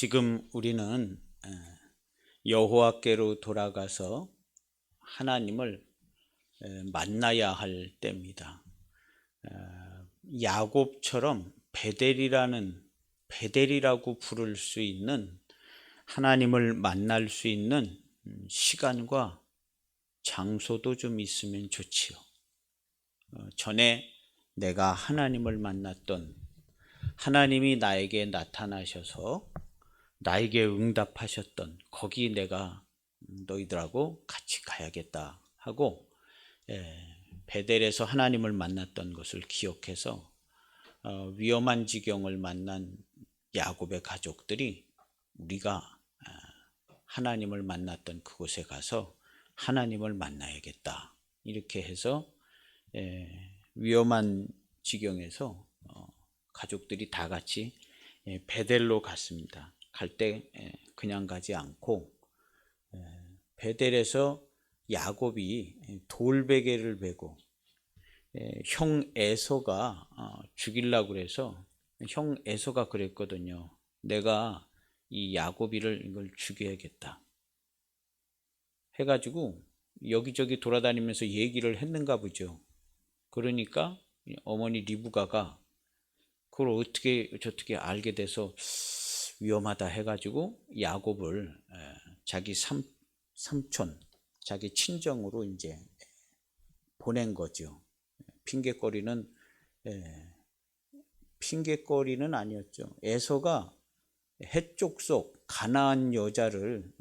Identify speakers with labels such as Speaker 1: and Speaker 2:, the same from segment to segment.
Speaker 1: 지금 우리는 여호와께로 돌아가서 하나님을 만나야 할 때입니다. 야곱처럼 베델이라고 부를 수 있는 하나님을 만날 수 있는 시간과 장소도 좀 있으면 좋지요. 전에 내가 하나님을 만났던, 하나님이 나에게 나타나셔서 나에게 응답하셨던 거기 내가 너희들하고 같이 가야겠다 하고 베델에서 하나님을 만났던 것을 기억해서 위험한 지경을 만난 야곱의 가족들이 우리가 하나님을 만났던 그곳에 가서 하나님을 만나야겠다 이렇게 해서 위험한 지경에서 가족들이 다 같이 베델로 갔습니다. 갈 때 그냥 가지 않고 베델에서 야곱이 돌베개를 베고 형 에서가 죽이려고 그래서 형 에서가 그랬거든요. 내가 이 야곱이를 이걸 죽여야겠다 해가지고 여기저기 돌아다니면서 얘기를 했는가 보죠. 그러니까 어머니 리브가가 그걸 어떻게 저떻게 알게 돼서 위험하다 해가지고 야곱을 자기 삼촌, 자기 친정으로 이제 보낸 거죠. 핑계거리는 아니었죠. 에서가 해쪽 속 가나안 여자를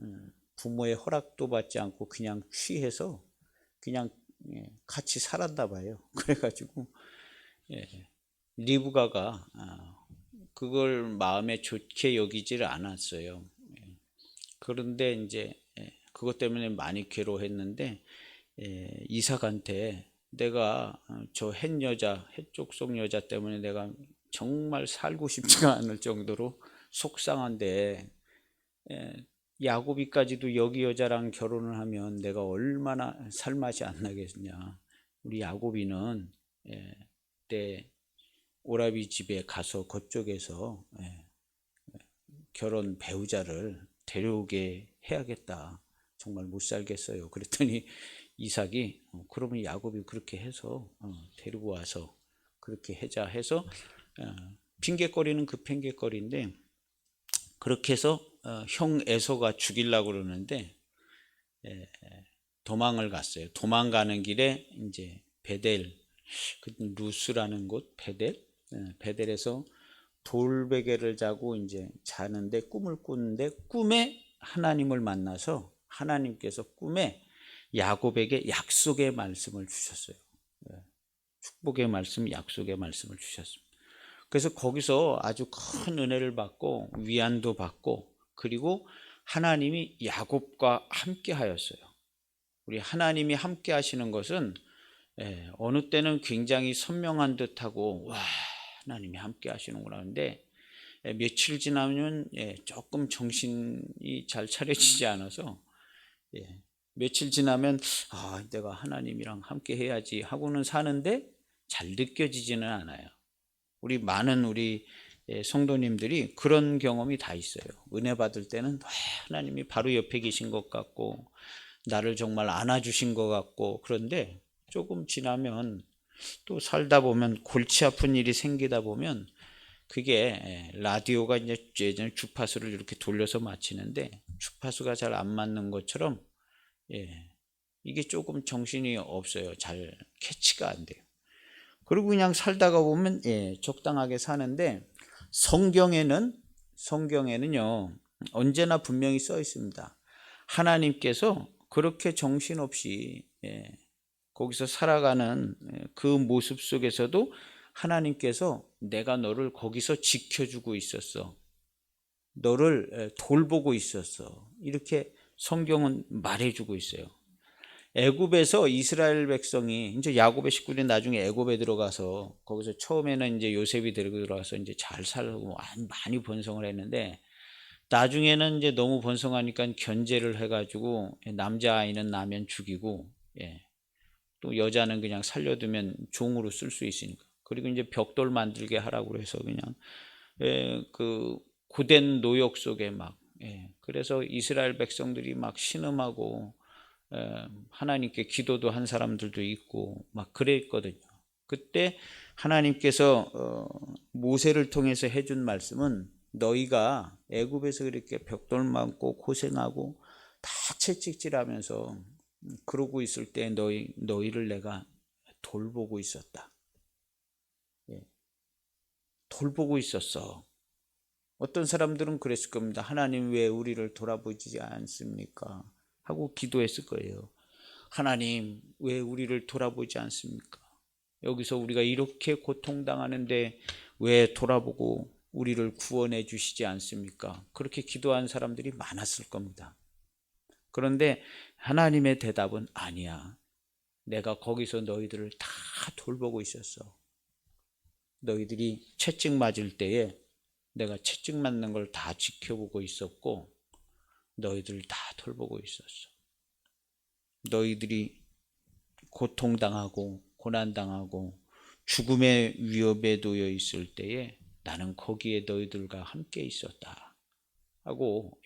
Speaker 1: 부모의 허락도 받지 않고 그냥 취해서 그냥 같이 살았나 봐요. 그래가지고 리브가가 그걸 마음에 좋게 여기지를 않았어요. 그런데 이제 그것 때문에 많이 괴로워했는데 이삭한테 내가 저 해쪽 속 여자 때문에 내가 정말 살고 싶지가 않을 정도로 속상한데 야곱이까지도 여기 여자랑 결혼을 하면 내가 얼마나 살맛이 안 나겠냐. 우리 야곱이는 내 오라비 집에 가서 그쪽에서 결혼 배우자를 데려오게 해야겠다. 정말 못 살겠어요. 그랬더니 이삭이 그러면 야곱이 그렇게 해서 데리고 와서 그렇게 하자 해서 핑계거리는 그 핑계거리인데 그렇게 해서 형 에서가 죽이려고 그러는데 도망을 갔어요. 도망가는 길에 이제 베델, 루스라는 곳 베델에서 돌베개를 자고 이제 자는데 꿈을 꾸는데 꿈에 하나님을 만나서 하나님께서 꿈에 야곱에게 약속의 말씀을 주셨어요. 축복의 말씀, 약속의 말씀을 주셨습니다. 그래서 거기서 아주 큰 은혜를 받고 위안도 받고 그리고 하나님이 야곱과 함께 하였어요. 우리 하나님이 함께 하시는 것은 어느 때는 굉장히 선명한 듯하고 와 하나님이 함께 하시는구나 하는데 며칠 지나면 조금 정신이 잘 차려지지 않아서 며칠 지나면 내가 하나님이랑 함께 해야지 하고는 사는데 잘 느껴지지는 않아요. 많은 우리 성도님들이 그런 경험이 다 있어요. 은혜 받을 때는 하나님이 바로 옆에 계신 것 같고 나를 정말 안아주신 것 같고 그런데 조금 지나면 또 살다 보면 골치 아픈 일이 생기다 보면 그게 라디오가 이제 예전에 주파수를 이렇게 돌려서 맞히는데 주파수가 잘 안 맞는 것처럼 이게 조금 정신이 없어요. 잘 캐치가 안 돼요. 그리고 그냥 살다가 보면 적당하게 사는데 성경에는요 언제나 분명히 써 있습니다. 하나님께서 그렇게 정신없이 거기서 살아가는 그 모습 속에서도 하나님께서 내가 너를 거기서 지켜주고 있었어. 너를 돌보고 있었어. 이렇게 성경은 말해주고 있어요. 애굽에서 이스라엘 백성이 이제 야곱의 식구들이 나중에 애굽에 들어가서 거기서 처음에는 이제 요셉이 데리고 들어가서 이제 잘 살고 많이 번성을 했는데 나중에는 이제 너무 번성하니까 견제를 해가지고 남자아이는 나면 죽이고 또 여자는 그냥 살려두면 종으로 쓸 수 있으니까 그리고 이제 벽돌 만들게 하라고 해서 그냥 그 고된 노역 속에 막, 그래서 이스라엘 백성들이 막 신음하고 하나님께 기도도 한 사람들도 있고 막 그랬거든요. 그때 하나님께서 모세를 통해서 해준 말씀은 너희가 애굽에서 이렇게 벽돌 많고 고생하고 다 채찍질하면서 그러고 있을 때 너희를 내가 돌보고 있었다. 돌보고 있었어. 어떤 사람들은 그랬을 겁니다. 하나님 왜 우리를 돌아보지 않습니까? 하고 기도했을 거예요. 하나님 왜 우리를 돌아보지 않습니까? 여기서 우리가 이렇게 고통당하는데 왜 돌아보고 우리를 구원해 주시지 않습니까? 그렇게 기도한 사람들이 많았을 겁니다. 그런데 하나님의 대답은 아니야. 내가 거기서 너희들을 다 돌보고 있었어. 너희들이 채찍 맞을 때에 내가 채찍 맞는 걸 다 지켜보고 있었고 너희들을 다 돌보고 있었어. 너희들이 고통당하고 고난당하고 죽음의 위협에 놓여 있을 때에 나는 거기에 너희들과 함께 있었다 하고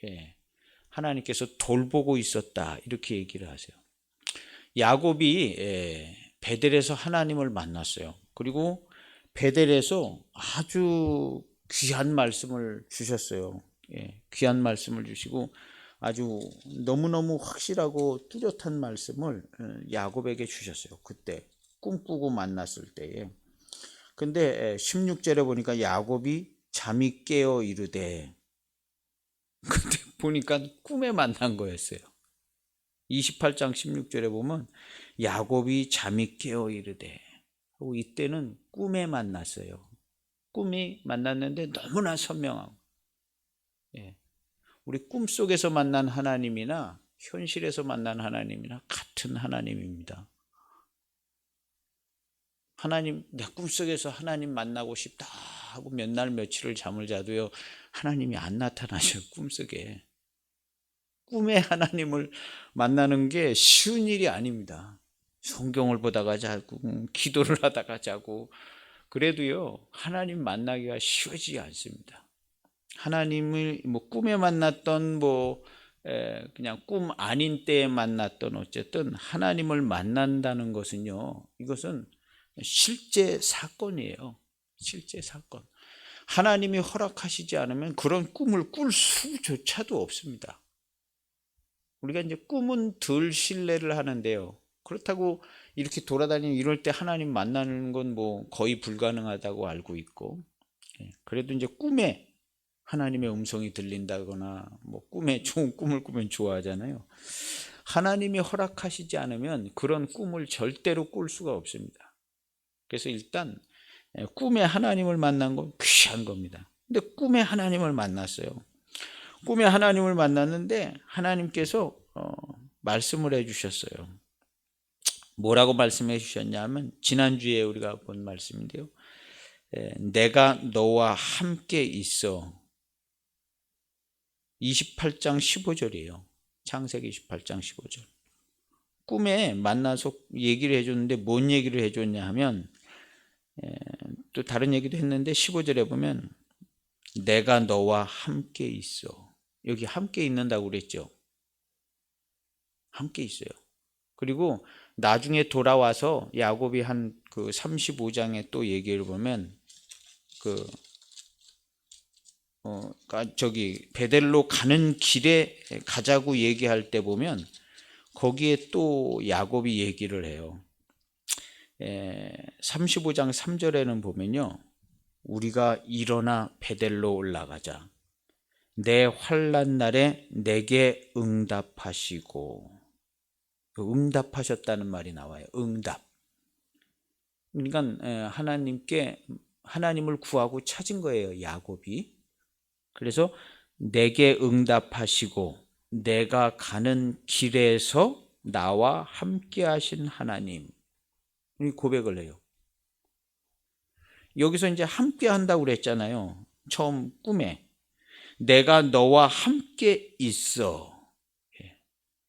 Speaker 1: 하나님께서 돌보고 있었다 이렇게 얘기를 하세요. 야곱이 베델에서 하나님을 만났어요. 그리고 베델에서 아주 귀한 말씀을 주셨어요. 귀한 말씀을 주시고 아주 너무너무 확실하고 뚜렷한 말씀을 야곱에게 주셨어요. 그때 꿈꾸고 만났을 때에. 근데 16절에 보니까 야곱이 잠이 깨어 이르되, 근데 보니까 꿈에 만난 거였어요. 28장 16절에 보면 야곱이 잠이 깨어 이르되 하고 이때는 꿈에 만났어요. 꿈이 만났는데 너무나 선명하고 우리 꿈속에서 만난 하나님이나 현실에서 만난 하나님이나 같은 하나님입니다. 하나님, 내 꿈속에서 하나님 만나고 싶다 하고 몇 날 며칠을 잠을 자도요 하나님이 안 나타나셔요. 꿈속에. 꿈에 하나님을 만나는 게 쉬운 일이 아닙니다. 성경을 보다가 자고 기도를 하다가 자고 그래도요 하나님 만나기가 쉬워지지 않습니다. 하나님을 꿈에 만났던 그냥 꿈 아닌 때에 만났던 어쨌든 하나님을 만난다는 것은요 이것은 실제 사건이에요. 실제 사건. 하나님이 허락하시지 않으면 그런 꿈을 꿀 수조차도 없습니다. 우리가 이제 꿈은 덜 신뢰를 하는데요. 그렇다고 이렇게 돌아다니는 이럴 때 하나님 만나는 건 거의 불가능하다고 알고 있고, 그래도 이제 꿈에 하나님의 음성이 들린다거나 꿈에 좋은 꿈을 꾸면 좋아하잖아요. 하나님이 허락하시지 않으면 그런 꿈을 절대로 꿀 수가 없습니다. 그래서 일단 꿈에 하나님을 만난 건 귀한 겁니다. 근데 꿈에 하나님을 만났어요. 꿈에 하나님을 만났는데 하나님께서 말씀을 해주셨어요. 뭐라고 말씀해 주셨냐면 지난주에 우리가 본 말씀인데요. 내가 너와 함께 있어. 28장 15절이에요. 창세기 28장 15절. 꿈에 만나서 얘기를 해줬는데 뭔 얘기를 해줬냐 하면 또 다른 얘기도 했는데 15절에 보면 내가 너와 함께 있어. 여기 함께 있는다고 그랬죠. 함께 있어요. 그리고 나중에 돌아와서 야곱이 한 그 35장에 또 얘기를 보면 베델로 가는 길에 가자고 얘기할 때 보면 거기에 또 야곱이 얘기를 해요. 35장 3절에는 보면요. 우리가 일어나 베델로 올라가자. 내 환난 날에 내게 응답하시고, 응답하셨다는 말이 나와요. 응답. 그러니까 하나님을 구하고 찾은 거예요. 야곱이. 그래서 내게 응답하시고 내가 가는 길에서 나와 함께 하신 하나님 고백을 해요. 여기서 이제 함께 한다고 그랬잖아요. 처음 꿈에 내가 너와 함께 있어.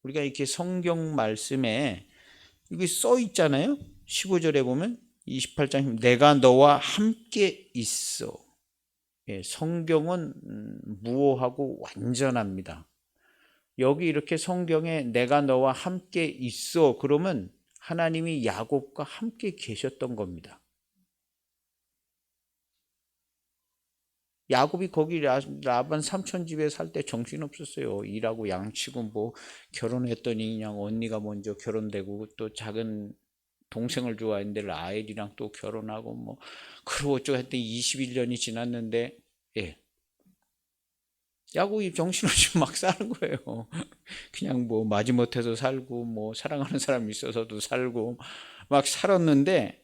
Speaker 1: 우리가 이렇게 성경 말씀에 여기 써 있잖아요. 15절에 보면 28장 내가 너와 함께 있어. 성경은 무오하고 완전합니다. 여기 이렇게 성경에 내가 너와 함께 있어 그러면 하나님이 야곱과 함께 계셨던 겁니다. 야곱이 거기 라반 삼촌 집에 살 때 정신없었어요. 일하고 양치고 뭐 결혼했더니 그냥 언니가 먼저 결혼되고 또 작은 동생을 좋아했는데 라헬이랑 또 결혼하고 뭐 그러고 어쩌고 했더니 21년이 지났는데 야곱이 정신없이 막 사는 거예요. 그냥 뭐 마지못해서 살고 뭐 사랑하는 사람이 있어서도 살고 막 살았는데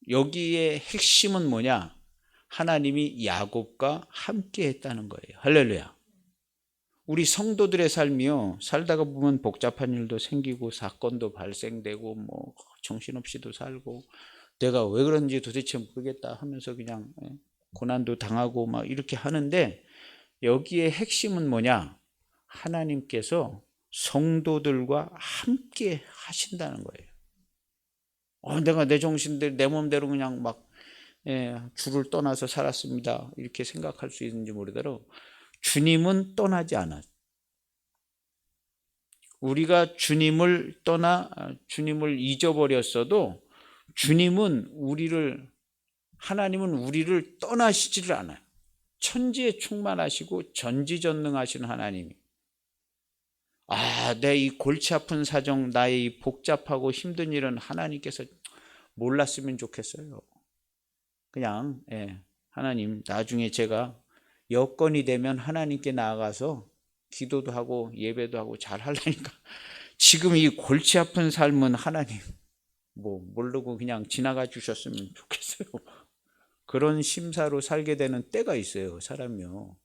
Speaker 1: 여기에 핵심은 뭐냐? 하나님이 야곱과 함께 했다는 거예요. 할렐루야. 우리 성도들의 삶이요, 살다가 보면 복잡한 일도 생기고 사건도 발생되고 뭐 정신없이도 살고 내가 왜 그런지 도대체 모르겠다 하면서 그냥 고난도 당하고 막 이렇게 하는데 여기에 핵심은 뭐냐? 하나님께서 성도들과 함께 하신다는 거예요. 내가 내 정신대로 내 몸대로 그냥 막 주를 떠나서 살았습니다. 이렇게 생각할 수 있는지 모르더라도 주님은 떠나지 않아요. 우리가 주님을 주님을 잊어버렸어도 하나님은 우리를 떠나시지를 않아요. 천지에 충만하시고 전지전능하신 하나님이 내 이 골치 아픈 사정, 나의 이 복잡하고 힘든 일은 하나님께서 몰랐으면 좋겠어요. 그냥 하나님 나중에 제가 여건이 되면 하나님께 나아가서 기도도 하고 예배도 하고 잘 하려니까 지금 이 골치 아픈 삶은 하나님 모르고 그냥 지나가 주셨으면 좋겠어요. 그런 심사로 살게 되는 때가 있어요. 사람이요.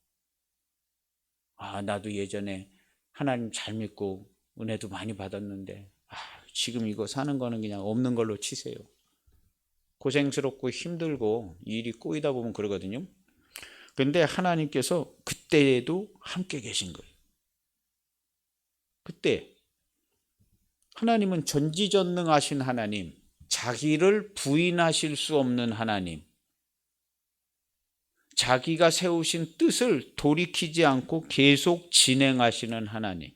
Speaker 1: 나도 예전에 하나님 잘 믿고 은혜도 많이 받았는데 지금 이거 사는 거는 그냥 없는 걸로 치세요. 고생스럽고 힘들고 일이 꼬이다 보면 그러거든요. 그런데 하나님께서 그때에도 함께 계신 거예요. 그때 하나님은 전지전능하신 하나님, 자기를 부인하실 수 없는 하나님, 자기가 세우신 뜻을 돌이키지 않고 계속 진행하시는 하나님.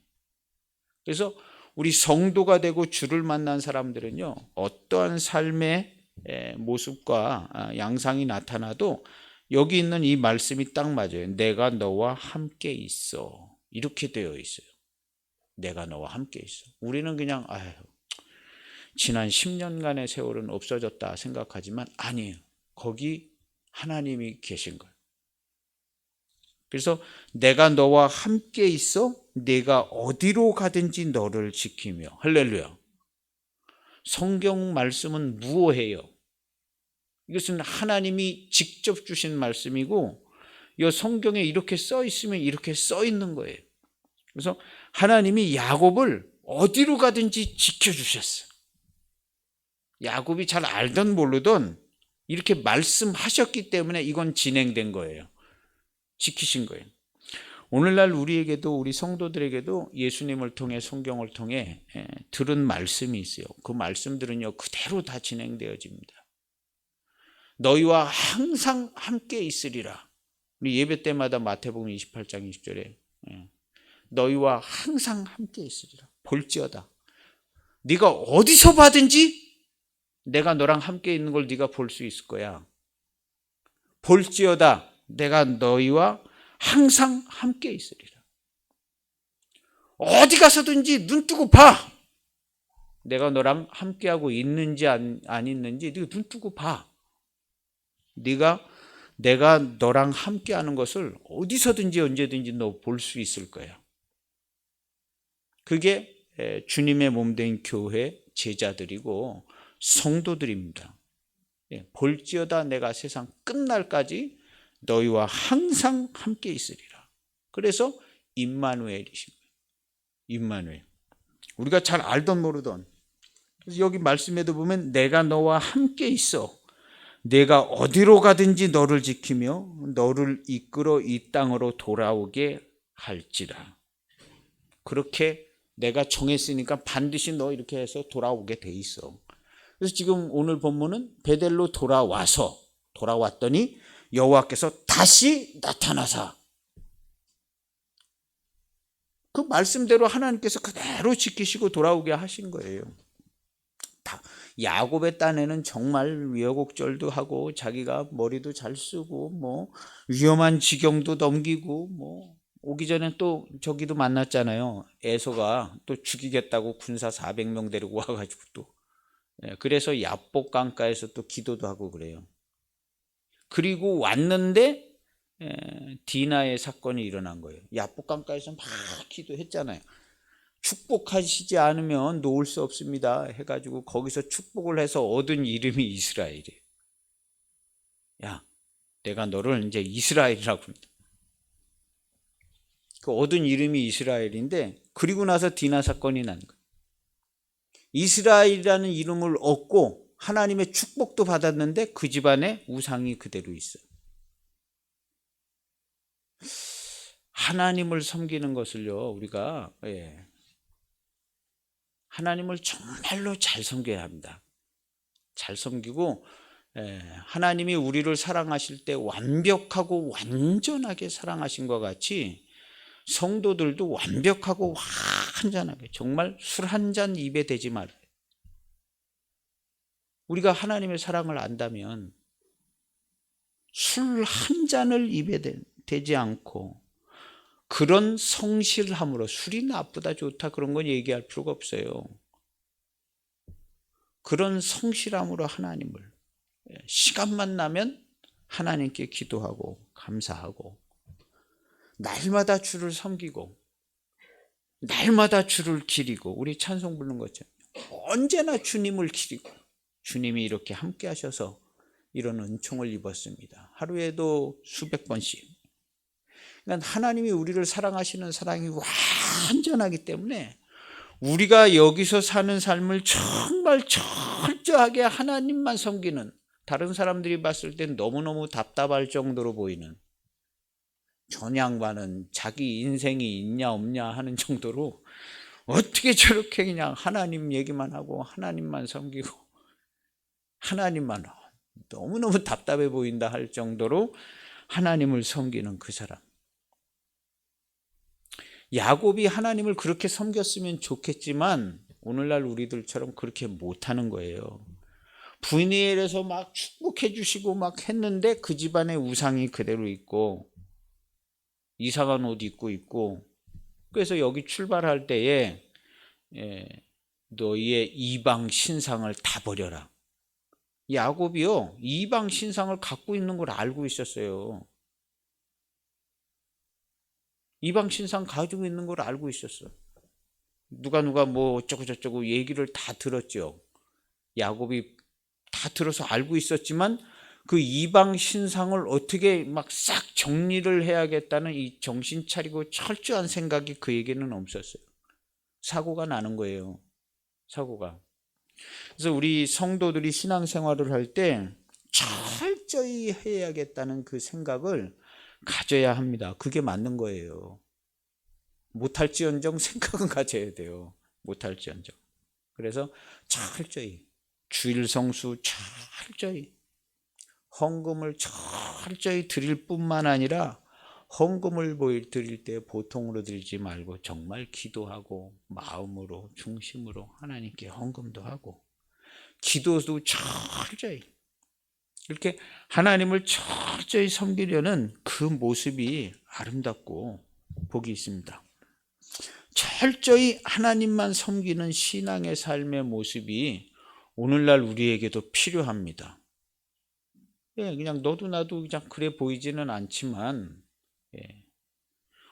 Speaker 1: 그래서 우리 성도가 되고 주를 만난 사람들은요, 어떠한 삶의 모습과 양상이 나타나도 여기 있는 이 말씀이 딱 맞아요. 내가 너와 함께 있어. 이렇게 되어 있어요. 내가 너와 함께 있어. 우리는 그냥 지난 10년간의 세월은 없어졌다 생각하지만 아니에요. 거기 하나님이 계신 거예요. 그래서 내가 너와 함께 있어 내가 어디로 가든지 너를 지키며. 할렐루야. 성경 말씀은 무오해요. 이것은 하나님이 직접 주신 말씀이고 이 성경에 이렇게 써 있으면 이렇게 써 있는 거예요. 그래서 하나님이 야곱을 어디로 가든지 지켜주셨어요. 야곱이 잘 알던 모르던 이렇게 말씀하셨기 때문에 이건 진행된 거예요. 지키신 거예요. 오늘날 우리에게도 우리 성도들에게도 예수님을 통해 성경을 통해 들은 말씀이 있어요. 그 말씀들은요 그대로 다 진행되어집니다. 너희와 항상 함께 있으리라. 우리 예배 때마다 마태복음 28장 20절에 너희와 항상 함께 있으리라. 볼지어다. 네가 어디서 봐든지 내가 너랑 함께 있는 걸 네가 볼 수 있을 거야. 볼지어다. 내가 너희와 항상 함께 있으리라. 어디 가서든지 눈 뜨고 봐. 내가 너랑 함께하고 있는지 안 있는지 네가 눈 뜨고 봐. 내가 너랑 함께하는 것을 어디서든지 언제든지 너 볼 수 있을 거야. 그게 주님의 몸된 교회 제자들이고 성도들입니다. 볼지어다 내가 세상 끝날까지 너희와 항상 함께 있으리라. 그래서 임마누엘이신 거예요. 임마누엘. 우리가 잘 알던 모르던. 그래서 여기 말씀에도 보면 내가 너와 함께 있어. 내가 어디로 가든지 너를 지키며 너를 이끌어 이 땅으로 돌아오게 할지라. 그렇게 내가 정했으니까 반드시 너 이렇게 해서 돌아오게 돼 있어. 그래서 지금 오늘 본문은 베델로 돌아왔더니 여호와께서 다시 나타나사, 그 말씀대로 하나님께서 그대로 지키시고 돌아오게 하신 거예요. 야곱의 딴에는 정말 우여곡절도 하고 자기가 머리도 잘 쓰고 뭐 위험한 지경도 넘기고 뭐 오기 전에 또 저기도 만났잖아요. 에서가 또 죽이겠다고 군사 400명 데리고 와가지고 또 그래서 야복 강가에서 또 기도도 하고 그래요. 그리고 왔는데 디나의 사건이 일어난 거예요. 야복 강가에서 막 기도했잖아요. 축복하시지 않으면 놓을 수 없습니다 해가지고 거기서 축복을 해서 얻은 이름이 이스라엘이에요. 야, 내가 너를 이제 이스라엘이라고 합니다. 그 얻은 이름이 이스라엘인데, 그리고 나서 디나 사건이 난 거예요. 이스라엘이라는 이름을 얻고 하나님의 축복도 받았는데 그 집안에 우상이 그대로 있어요. 하나님을 섬기는 것을요, 우리가 하나님을 정말로 잘 섬겨야 합니다. 잘 섬기고 하나님이 우리를 사랑하실 때 완벽하고 완전하게 사랑하신 것 같이 성도들도 완벽하고 완전하게, 정말 술 한 잔 입에 대지 말아요. 우리가 하나님의 사랑을 안다면 술 한 잔을 입에 대지 않고 그런 성실함으로, 술이 나쁘다 좋다 그런 건 얘기할 필요가 없어요. 그런 성실함으로 하나님을, 시간만 나면 하나님께 기도하고 감사하고 날마다 주를 섬기고 날마다 주를 기리고, 우리 찬송 부르는 것처럼 언제나 주님을 기리고, 주님이 이렇게 함께 하셔서 이런 은총을 입었습니다. 하루에도 수백 번씩. 그러니까 하나님이 우리를 사랑하시는 사랑이 완전하기 때문에 우리가 여기서 사는 삶을 정말 철저하게 하나님만 섬기는, 다른 사람들이 봤을 땐 너무너무 답답할 정도로 보이는, 전양반은 자기 인생이 있냐 없냐 하는 정도로 어떻게 저렇게 그냥 하나님 얘기만 하고 하나님만 섬기고 하나님만, 너무너무 답답해 보인다 할 정도로 하나님을 섬기는 그 사람. 야곱이 하나님을 그렇게 섬겼으면 좋겠지만 오늘날 우리들처럼 그렇게 못하는 거예요. 브니엘에서 막 축복해 주시고 막 했는데 그 집안에 우상이 그대로 있고 이상한 옷 입고 있고, 그래서 여기 출발할 때에 너희의 이방 신상을 다 버려라. 야곱이요, 이방 신상을 갖고 있는 걸 알고 있었어요. 이방 신상 가지고 있는 걸 알고 있었어. 누가 뭐 어쩌고 저쩌고 얘기를 다 들었죠. 야곱이 다 들어서 알고 있었지만 그 이방 신상을 어떻게 막 싹 정리를 해야겠다는 이 정신 차리고 철저한 생각이 그에게는 없었어요. 사고가 나는 거예요. 사고가. 그래서 우리 성도들이 신앙생활을 할 때 철저히 해야겠다는 그 생각을 가져야 합니다. 그게 맞는 거예요. 못할지언정 생각은 가져야 돼요. 못할지언정. 그래서 철저히, 주일 성수 철저히, 헌금을 철저히 드릴 뿐만 아니라 헌금을 드릴 때 보통으로 드리지 말고 정말 기도하고 마음으로 중심으로 하나님께 헌금도 하고 기도도 철저히, 이렇게 하나님을 철저히 섬기려는 그 모습이 아름답고 복이 있습니다. 철저히 하나님만 섬기는 신앙의 삶의 모습이 오늘날 우리에게도 필요합니다. 그냥 너도 나도 그냥 그래 보이지는 않지만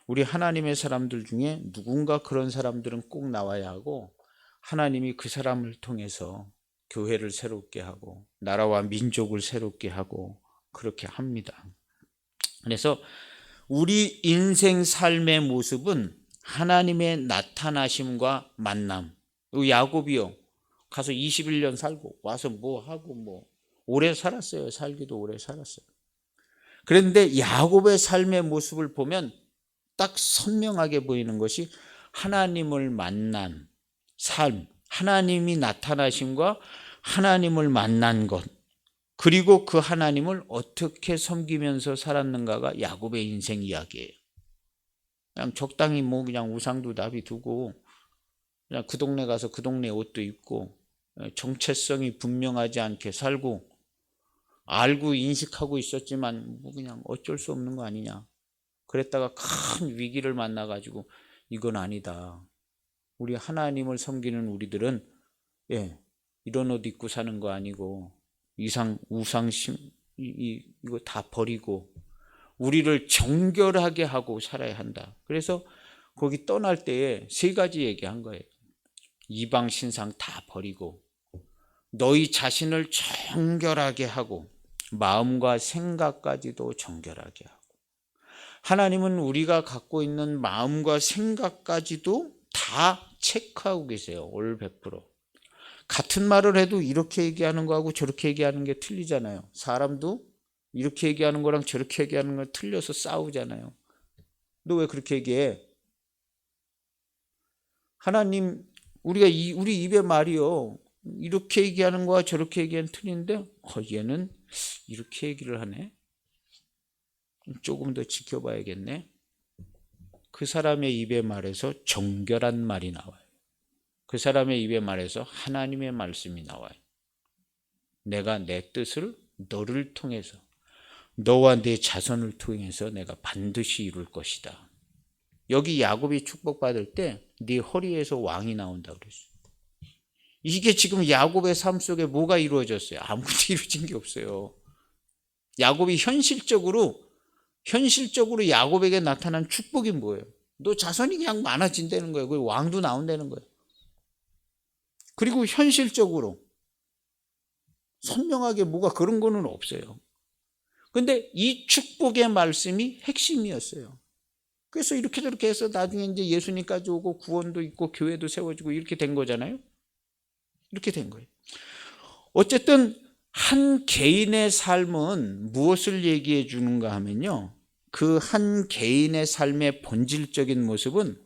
Speaker 1: 우리 하나님의 사람들 중에 누군가 그런 사람들은 꼭 나와야 하고, 하나님이 그 사람을 통해서 교회를 새롭게 하고 나라와 민족을 새롭게 하고 그렇게 합니다. 그래서 우리 인생 삶의 모습은 하나님의 나타나심과 만남. 야곱이요, 가서 21년 살고 와서 뭐 하고 뭐 오래 살았어요. 살기도 오래 살았어요. 그런데 야곱의 삶의 모습을 보면 딱 선명하게 보이는 것이 하나님을 만난 삶, 하나님이 나타나심과 하나님을 만난 것, 그리고 그 하나님을 어떻게 섬기면서 살았는가가 야곱의 인생 이야기예요. 그냥 적당히 뭐 그냥 우상도 놔비두고 그냥 그 동네 가서 그 동네 옷도 입고 정체성이 분명하지 않게 살고 알고 인식하고 있었지만 뭐 그냥 어쩔 수 없는 거 아니냐. 그랬다가 큰 위기를 만나가지고 이건 아니다. 우리 하나님을 섬기는 우리들은 이런 옷 입고 사는 거 아니고 우상심 이거 다 버리고 우리를 정결하게 하고 살아야 한다. 그래서 거기 떠날 때에 세 가지 얘기한 거예요. 이방 신상 다 버리고 너희 자신을 정결하게 하고 마음과 생각까지도 정결하게 하고 하나님은 우리가 갖고 있는 마음과 생각까지도 다 체크하고 계세요. 올 100%. 같은 말을 해도 이렇게 얘기하는 거하고 저렇게 얘기하는 게 틀리잖아요. 사람도 이렇게 얘기하는 거랑 저렇게 얘기하는 거 틀려서 싸우잖아요. 너 왜 그렇게 얘기해? 하나님 우리 입의 말이요. 이렇게 얘기하는 거와 저렇게 얘기하는 틀린데 얘는 이렇게 얘기를 하네. 조금 더 지켜봐야겠네. 그 사람의 입의 말에서 정결한 말이 나와요. 그 사람의 입의 말에서 하나님의 말씀이 나와요. 내가 내 뜻을 너를 통해서 너와 내 자손을 통해서 내가 반드시 이룰 것이다. 여기 야곱이 축복받을 때 네 허리에서 왕이 나온다고 그랬어요. 이게 지금 야곱의 삶 속에 뭐가 이루어졌어요? 아무것도 이루어진 게 없어요. 야곱이 현실적으로 야곱에게 나타난 축복이 뭐예요? 너 자손이 그냥 많아진다는 거예요. 그리고 왕도 나온다는 거예요. 그리고 현실적으로 선명하게 뭐가 그런 거는 없어요. 근데 이 축복의 말씀이 핵심이었어요. 그래서 이렇게 저렇게 해서 나중에 이제 예수님까지 오고 구원도 있고 교회도 세워지고 이렇게 된 거잖아요. 이렇게 된 거예요. 어쨌든 한 개인의 삶은 무엇을 얘기해 주는가 하면요. 그 한 개인의 삶의 본질적인 모습은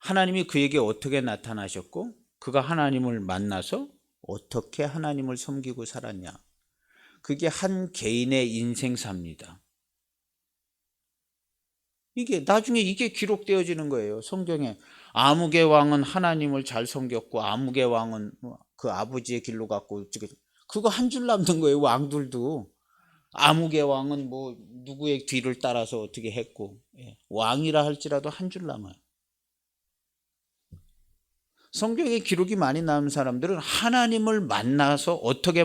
Speaker 1: 하나님이 그에게 어떻게 나타나셨고 그가 하나님을 만나서 어떻게 하나님을 섬기고 살았냐. 그게 한 개인의 인생사입니다. 이게 나중에 이게 기록되어지는 거예요. 성경에 아무개 왕은 하나님을 잘 섬겼고 아무개 왕은 그 아버지의 길로 갔고 그거 한 줄 남는 거예요. 왕들도 아무개 왕은 뭐 누구의 뒤를 따라서 어떻게 했고 왕이라 할지라도 한 줄 남아요. 성경에 기록이 많이 남은 사람들은 하나님을 만나서 어떻게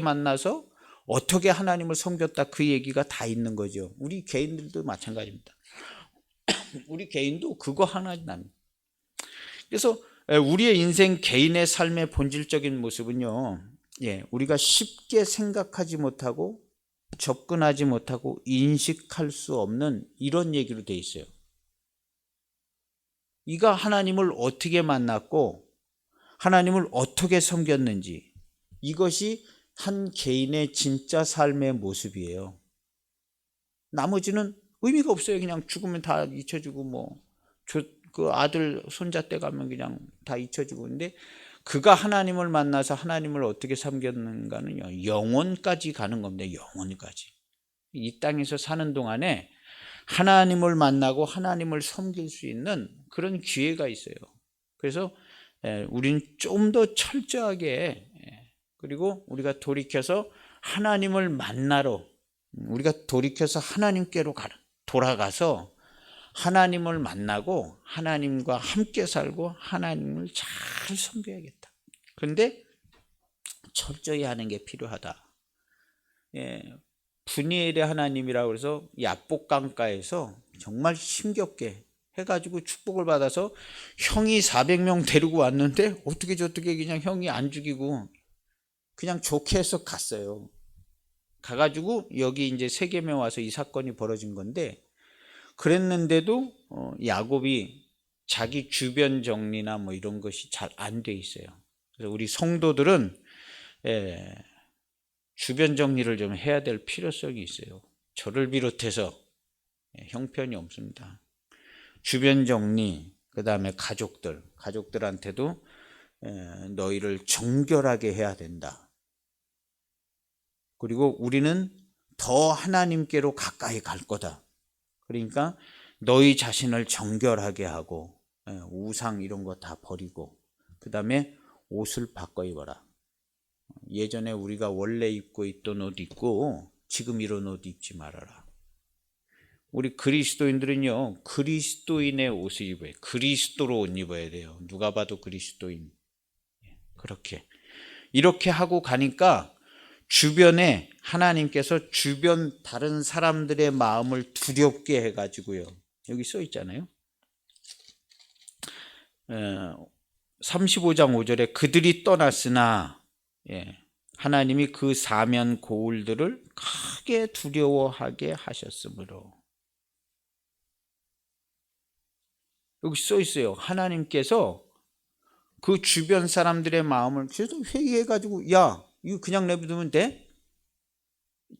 Speaker 1: 하나님을 섬겼다 그 얘기가 다 있는 거죠. 우리 개인들도 마찬가지입니다. 우리 개인도 그거 하나 납니다. 그래서 우리의 인생 개인의 삶의 본질적인 모습은요. 우리가 쉽게 생각하지 못하고 접근하지 못하고 인식할 수 없는 이런 얘기로 돼 있어요. 이가 하나님을 어떻게 만났고 하나님을 어떻게 섬겼는지 이것이 한 개인의 진짜 삶의 모습이에요. 나머지는 의미가 없어요. 그냥 죽으면 다 잊혀지고 그 아들 손자 때 가면 그냥 다 잊혀지고. 근데 그가 하나님을 만나서 하나님을 어떻게 섬겼는가는요. 영원까지 가는 겁니다. 영원까지. 이 땅에서 사는 동안에 하나님을 만나고 하나님을 섬길 수 있는 그런 기회가 있어요. 그래서 우리는 좀 더 철저하게 그리고 우리가 돌이켜서 하나님을 만나러 우리가 돌이켜서 하나님께로 돌아가서 하나님을 만나고 하나님과 함께 살고 하나님을 잘 섬겨야겠다. 그런데 철저히 하는 게 필요하다. 분이엘의 하나님이라고 해서 야복강가에서 정말 힘겹게 해가지고 축복을 받아서 형이 400명 데리고 왔는데 어떻게 저떻게 그냥 형이 안 죽이고 그냥 좋게 해서 갔어요. 가가지고 여기 이제 세겜에 와서 이 사건이 벌어진 건데 그랬는데도 야곱이 자기 주변 정리나 뭐 이런 것이 잘 안 돼 있어요. 그래서 우리 성도들은 주변 정리를 좀 해야 될 필요성이 있어요. 저를 비롯해서 형편이 없습니다. 주변 정리, 그 다음에 가족들한테도 너희를 정결하게 해야 된다. 그리고 우리는 더 하나님께로 가까이 갈 거다. 그러니까 너희 자신을 정결하게 하고 우상 이런 거 다 버리고 그 다음에 옷을 바꿔 입어라. 예전에 우리가 원래 입고 있던 옷 입고 지금 이런 옷 입지 말아라. 우리 그리스도인들은요, 그리스도인의 옷을 입어야 돼요. 그리스도로 옷 입어야 돼요. 누가 봐도 그리스도인. 그렇게 이렇게 하고 가니까 주변에 하나님께서 주변 다른 사람들의 마음을 두렵게 해가지고요. 여기 써 있잖아요. 35장 5절에 그들이 떠났으나 하나님이 그 사면 고울들을 크게 두려워하게 하셨으므로. 여기 써 있어요. 하나님께서 그 주변 사람들의 마음을 계속 회의해가지고 야 이거 그냥 내버두면 돼?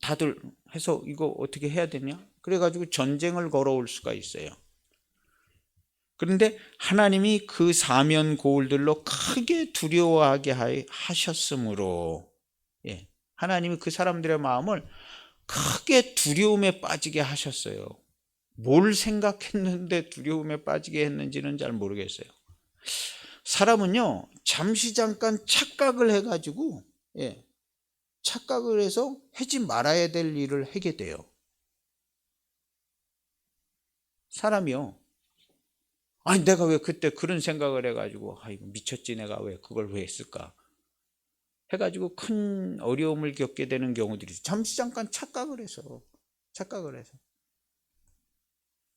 Speaker 1: 다들 해서 이거 어떻게 해야 되냐? 그래가지고 전쟁을 걸어올 수가 있어요. 그런데 하나님이 그 사면 고울들로 크게 두려워하게 하셨으므로 하나님이 그 사람들의 마음을 크게 두려움에 빠지게 하셨어요. 뭘 생각했는데 두려움에 빠지게 했는지는 잘 모르겠어요. 사람은요 잠시 잠깐 착각을 해가지고 착각을 해서 하지 말아야 될 일을 하게 돼요. 사람이요. 아니 내가 왜 그때 그런 생각을 해가지고 이거 미쳤지 내가 왜 그걸 왜 했을까 해가지고 큰 어려움을 겪게 되는 경우들이 있어요. 잠시 잠깐 착각을 해서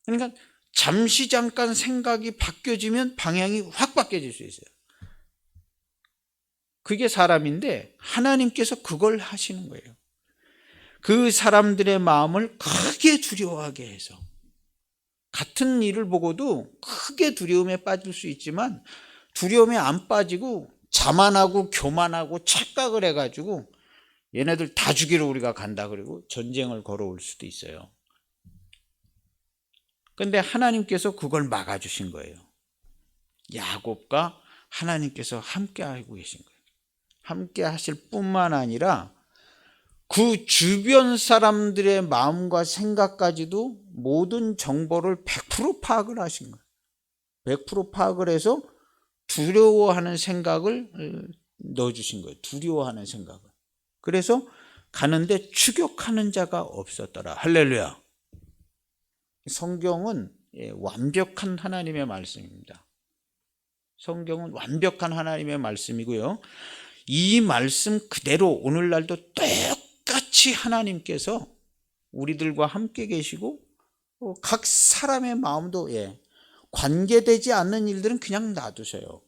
Speaker 1: 그러니까 잠시 잠깐 생각이 바뀌어지면 방향이 확 바뀌어질 수 있어요. 그게 사람인데 하나님께서 그걸 하시는 거예요. 그 사람들의 마음을 크게 두려워하게 해서 같은 일을 보고도 크게 두려움에 빠질 수 있지만 두려움에 안 빠지고 자만하고 교만하고 착각을 해가지고 얘네들 다 죽이러 우리가 간다 그리고 전쟁을 걸어올 수도 있어요. 그런데 하나님께서 그걸 막아주신 거예요. 야곱과 하나님께서 함께 하고 계신 거예요. 함께 하실 뿐만 아니라 그 주변 사람들의 마음과 생각까지도 모든 정보를 100% 파악을 하신 거예요. 100% 파악을 해서 두려워하는 생각을 넣어주신 거예요. 두려워하는 생각을. 그래서 가는데 추격하는 자가 없었더라. 할렐루야. 성경은 완벽한 하나님의 말씀입니다. 성경은 완벽한 하나님의 말씀이고요. 이 말씀 그대로 오늘날도 똑같이 하나님께서 우리들과 함께 계시고 각 사람의 마음도 관계되지 않는 일들은 그냥 놔두셔요.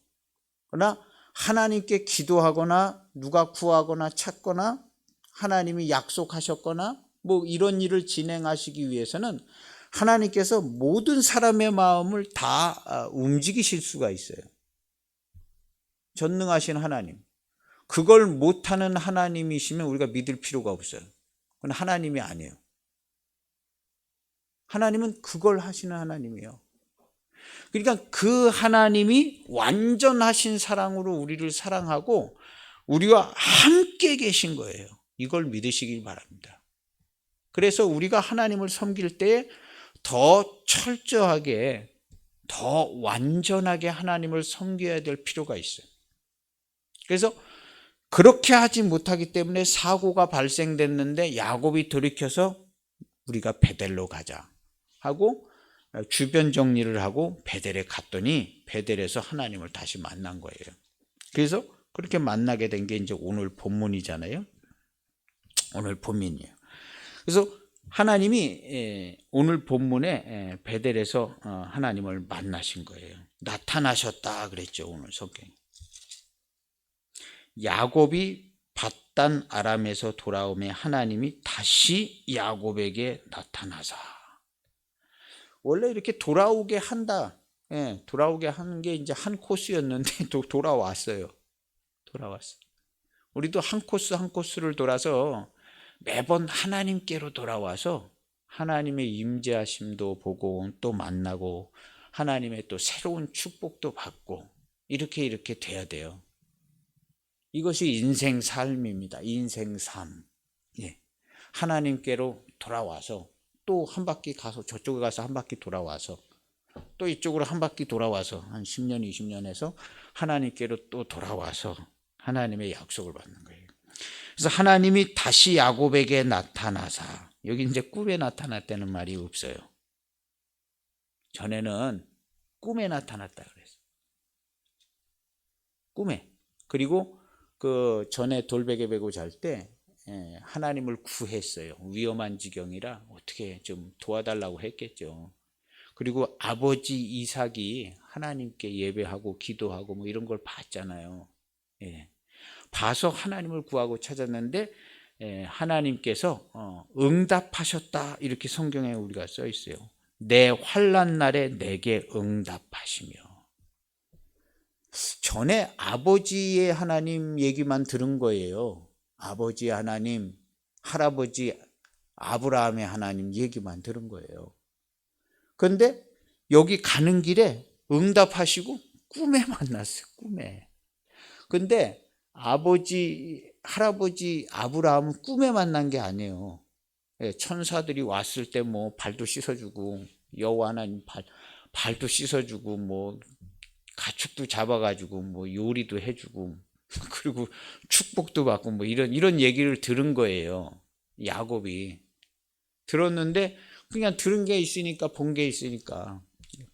Speaker 1: 그러나 하나님께 기도하거나 누가 구하거나 찾거나 하나님이 약속하셨거나 뭐 이런 일을 진행하시기 위해서는 하나님께서 모든 사람의 마음을 다 움직이실 수가 있어요. 전능하신 하나님. 그걸 못하는 하나님이시면 우리가 믿을 필요가 없어요. 그건 하나님이 아니에요. 하나님은 그걸 하시는 하나님이에요. 그러니까 그 하나님이 완전하신 사랑으로 우리를 사랑하고 우리와 함께 계신 거예요. 이걸 믿으시길 바랍니다. 그래서 우리가 하나님을 섬길 때 더 철저하게 더 완전하게 하나님을 섬겨야 될 필요가 있어요. 그래서 그렇게 하지 못하기 때문에 사고가 발생됐는데 야곱이 돌이켜서 우리가 베델로 가자 하고 주변 정리를 하고 베델에 갔더니 베델에서 하나님을 다시 만난 거예요. 그래서 그렇게 만나게 된 게 이제 오늘 본문이잖아요. 오늘 본문이에요. 그래서 하나님이 오늘 본문에 베델에서 하나님을 만나신 거예요. 나타나셨다 그랬죠. 오늘 성경에. 야곱이 밧단 아람에서 돌아오매 하나님이 다시 야곱에게 나타나사. 원래 이렇게 돌아오게 한다. 돌아오게 하는 게 이제 한 코스였는데 돌아왔어요. 우리도 한 코스 한 코스를 돌아서 매번 하나님께로 돌아와서 하나님의 임재하심도 보고 또 만나고 하나님의 또 새로운 축복도 받고 이렇게 돼야 돼요. 이것이 인생 삶입니다. 인생 삶. 하나님께로 돌아와서 또 한 바퀴 가서 저쪽에 가서 한 바퀴 돌아와서 또 이쪽으로 한 바퀴 돌아와서 한 10년 20년 해서 하나님께로 또 돌아와서 하나님의 약속을 받는 거예요. 그래서 하나님이 다시 야곱에게 나타나사, 여기 이제 꿈에 나타났다는 말이 없어요. 전에는 꿈에 나타났다 그랬어요. 꿈에. 그리고 그 전에 돌베개 베고 잘 때 하나님을 구했어요. 위험한 지경이라 어떻게 좀 도와달라고 했겠죠. 그리고 아버지 이삭이 하나님께 예배하고 기도하고 뭐 이런 걸 봤잖아요. 예. 봐서 하나님을 구하고 찾았는데 하나님께서 응답하셨다, 이렇게 성경에 우리가 써 있어요. 내 환난 날에 내게 응답하시며. 전에 아버지의 하나님 얘기만 들은 거예요. 아버지의 하나님, 할아버지 아브라함의 하나님 얘기만 들은 거예요. 그런데 여기 가는 길에 응답하시고 꿈에 만났어요. 꿈에. 근데 할아버지 아브라함은 꿈에 만난 게 아니에요. 천사들이 왔을 때 뭐 발도 씻어주고, 여호와 하나님 발도 씻어주고, 뭐 가축도 잡아가지고 뭐 요리도 해주고, 그리고 축복도 받고 뭐 이런 얘기를 들은 거예요. 야곱이 들었는데 그냥 들은 게 있으니까, 본 게 있으니까,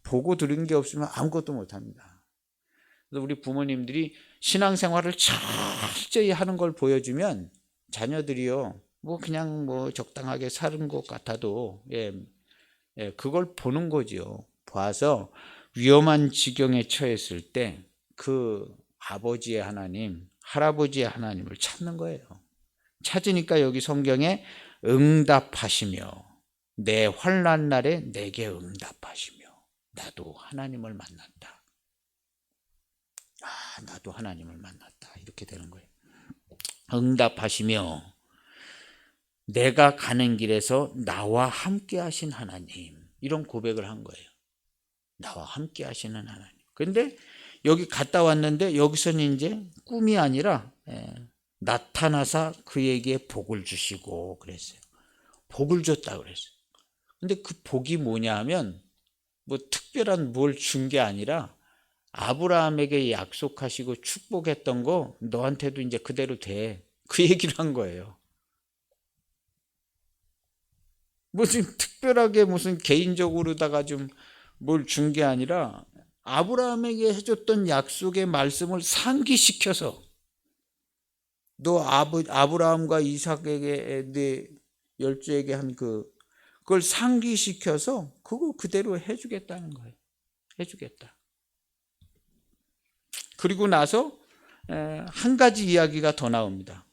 Speaker 1: 보고 들은 게 없으면 아무것도 못합니다. 그래서 우리 부모님들이 신앙생활을 철저히 하는 걸 보여주면 자녀들이요, 뭐 그냥 뭐 적당하게 사는 것 같아도 그걸 보는 거죠. 봐서 위험한 지경에 처했을 때 그 아버지의 하나님, 할아버지의 하나님을 찾는 거예요. 찾으니까 여기 성경에 응답하시며, 내 환난 날에 내게 응답하시며. 나도 하나님을 만났다. 나도 하나님을 만났다. 이렇게 되는 거예요. 응답하시며, 내가 가는 길에서 나와 함께 하신 하나님, 이런 고백을 한 거예요. 나와 함께 하시는 하나님. 그런데 여기 갔다 왔는데 여기서는 이제 꿈이 아니라 나타나사 그에게 복을 주시고 그랬어요. 복을 줬다 그랬어요. 근데 그 복이 뭐냐 하면 뭐 특별한 뭘 준 게 아니라 아브라함에게 약속하시고 축복했던 거 너한테도 이제 그대로 돼. 그 얘기를 한 거예요. 무슨 특별하게 무슨 개인적으로다가 좀 뭘 준 게 아니라 아브라함에게 해줬던 약속의 말씀을 상기시켜서, 너 아브라함과 이삭에게 내 열조에게 한 그걸 상기시켜서 그거 그대로 해주겠다는 거예요. 해주겠다. 그리고 나서 한 가지 이야기가 더 나옵니다.